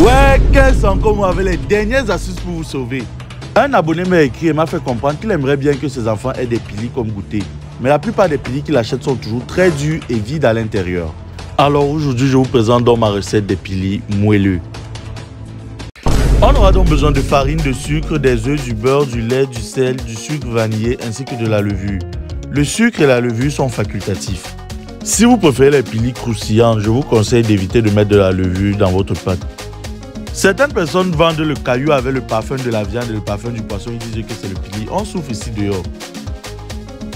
Ouais, quels sont comme moi avec les dernières astuces pour vous sauver. Un abonné m'a écrit et m'a fait comprendre qu'il aimerait bien que ses enfants aient des pilis comme goûter. Mais la plupart des pilis qu'il achète sont toujours très durs et vides à l'intérieur. Alors aujourd'hui, je vous présente donc ma recette des pilis moelleux. On aura donc besoin de farine, de sucre, des œufs, du beurre, du lait, du sel, du sucre vanillé ainsi que de la levure. Le sucre et la levure sont facultatifs. Si vous préférez les pilis croustillants, je vous conseille d'éviter de mettre de la levure dans votre pâte. Certaines personnes vendent le caillou avec le parfum de la viande et le parfum du poisson. Ils disent que c'est le pili. On souffre ici dehors.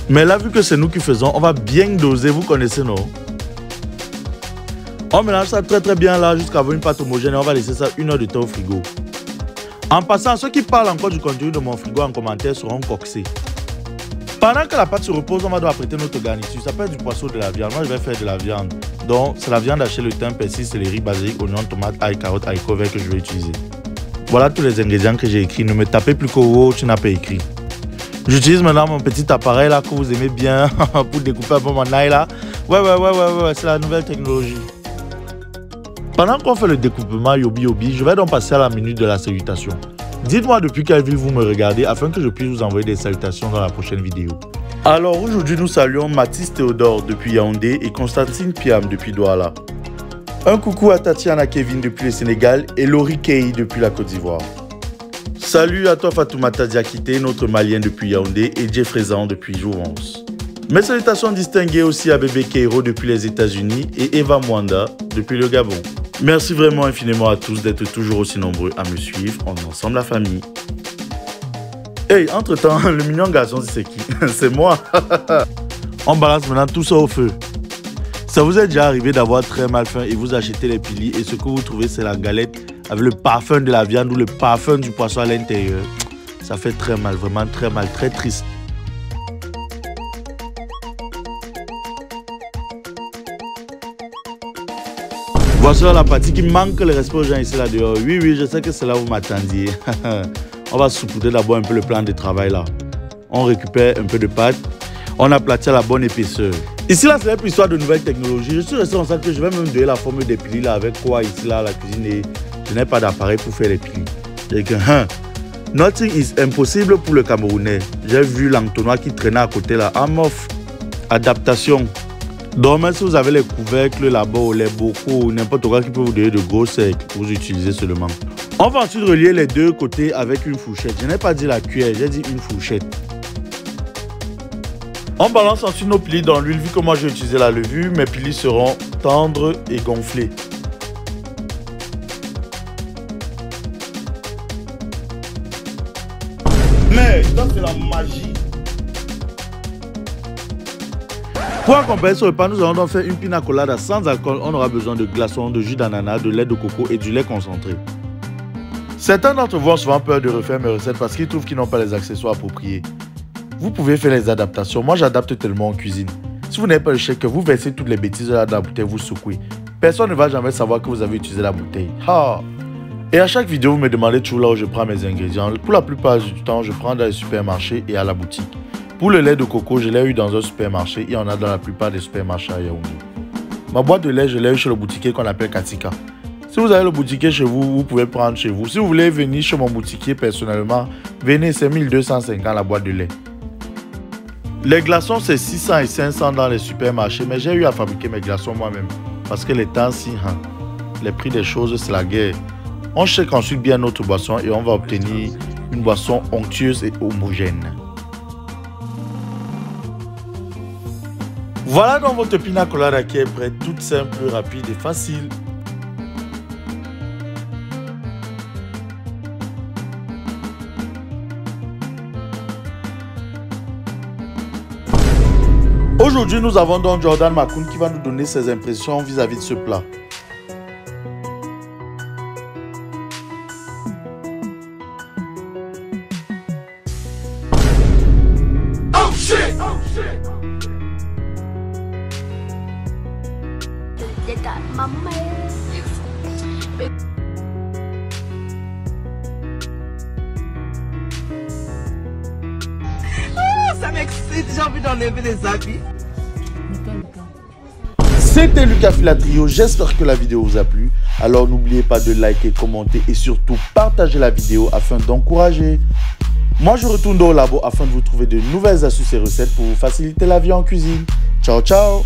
Mais là, vu que c'est nous qui faisons, on va bien doser. Vous connaissez, non? On mélange ça très bien là jusqu'à avoir une pâte homogène et on va laisser ça 1 heure de temps au frigo. En passant, ceux qui parlent encore du contenu de mon frigo en commentaire seront coxés. Pendant que la pâte se repose, on va devoir apprêter notre garniture. Ça peut être du poisson ou de la viande. Moi, je vais faire de la viande. Donc, c'est la viande hachée, le thym, persil, céleri, basilic, oignon, tomate, ail, carotte, haricot vert que je vais utiliser. Voilà tous les ingrédients que j'ai écrits. Ne me tapez plus qu'au tu n'as pas écrit. J'utilise maintenant mon petit appareil là que vous aimez bien pour découper un peu mon ail là. Ouais, c'est la nouvelle technologie. Pendant qu'on fait le découpement yobi, je vais donc passer à la minute de la salutation. Dites-moi depuis quelle ville vous me regardez afin que je puisse vous envoyer des salutations dans la prochaine vidéo. Alors aujourd'hui nous saluons Mathis Théodore depuis Yaoundé et Constantine Piam depuis Douala. Un coucou à Tatiana Kevin depuis le Sénégal et Laurie Kei depuis la Côte d'Ivoire. Salut à toi Fatoumata Diakité, notre malien depuis Yaoundé et Jeffreyzan depuis Jouvence. Mes salutations distinguées aussi à Bébé Keiro depuis les États-Unis et Eva Mwanda depuis le Gabon. Merci vraiment infiniment à tous d'être toujours aussi nombreux à me suivre. On est ensemble la famille. Hey, entre-temps, le mignon garçon, c'est qui? C'est moi. On balance maintenant tout ça au feu. Ça vous est déjà arrivé d'avoir très mal faim et vous achetez les pilis et ce que vous trouvez c'est la galette avec le parfum de la viande ou le parfum du poisson à l'intérieur. Ça fait très mal, vraiment très mal, très triste. Voici la partie qui manque le respect aux gens ici là dehors. Oui, je sais que c'est là où vous m'attendiez. On va saupoudrer d'abord un peu le plan de travail là. On récupère un peu de pâte. On aplatit à la bonne épaisseur. Ici là, c'est une histoire de nouvelles technologies. Je suis resté dans ça que je vais même donner la forme des pilis là avec quoi ici là la cuisine et je n'ai pas d'appareil pour faire les pilis. J'ai dit nothing is impossible pour le Camerounais. J'ai vu l'entonnoir qui traînait à côté là. Amof, adaptation. Donc même si vous avez les couvercles là-bas, les bocaux ou n'importe quoi qui peut vous donner de gros cercles, vous utilisez seulement. On va ensuite relier les deux côtés avec une fourchette. Je n'ai pas dit la cuillère, j'ai dit une fourchette. On balance ensuite nos pilis dans l'huile. Vu que moi j'ai utilisé la levure, mes pilis seront tendres et gonflés. Mais ça c'est la magie. Pour accompagner ce repas, nous allons donc faire une pina colada sans alcool. On aura besoin de glaçons, de jus d'ananas, de lait de coco et du lait concentré. Certains d'entre vous ont souvent peur de refaire mes recettes parce qu'ils trouvent qu'ils n'ont pas les accessoires appropriés. Vous pouvez faire les adaptations. Moi, j'adapte tellement en cuisine. Si vous n'avez pas le shaker, vous versez toutes les bêtises là dans la bouteille, vous secouez. Personne ne va jamais savoir que vous avez utilisé la bouteille. Et à chaque vidéo, vous me demandez toujours là où je prends mes ingrédients. Pour la plupart du temps, je prends dans les supermarchés et à la boutique. Pour le lait de coco, je l'ai eu dans un supermarché et on a dans la plupart des supermarchés à Yaoundé. Ma boîte de lait, je l'ai eu chez le boutiquier qu'on appelle Katika. Si vous avez le boutiquier chez vous, vous pouvez prendre chez vous. Si vous voulez venir chez mon boutiquier personnellement, venez, c'est 1250 la boîte de lait. Les glaçons, c'est 600 et 500 dans les supermarchés, mais j'ai eu à fabriquer mes glaçons moi-même. Parce que les temps-ci, les prix des choses, c'est la guerre. On shake ensuite bien notre boisson et on va obtenir une boisson onctueuse et homogène. Voilà donc votre pina colada qui est prête, toute simple, rapide et facile. Aujourd'hui, nous avons donc Jordan Makoun qui va nous donner ses impressions vis-à-vis de ce plat. Oh shit! Ça m'excite, j'ai envie d'enlever les habits. C'était Lucas Filatrio, j'espère que la vidéo vous a plu. Alors n'oubliez pas de liker, commenter et surtout partager la vidéo afin d'encourager. Moi je retourne au labo afin de vous trouver de nouvelles astuces et recettes pour vous faciliter la vie en cuisine. Ciao ciao.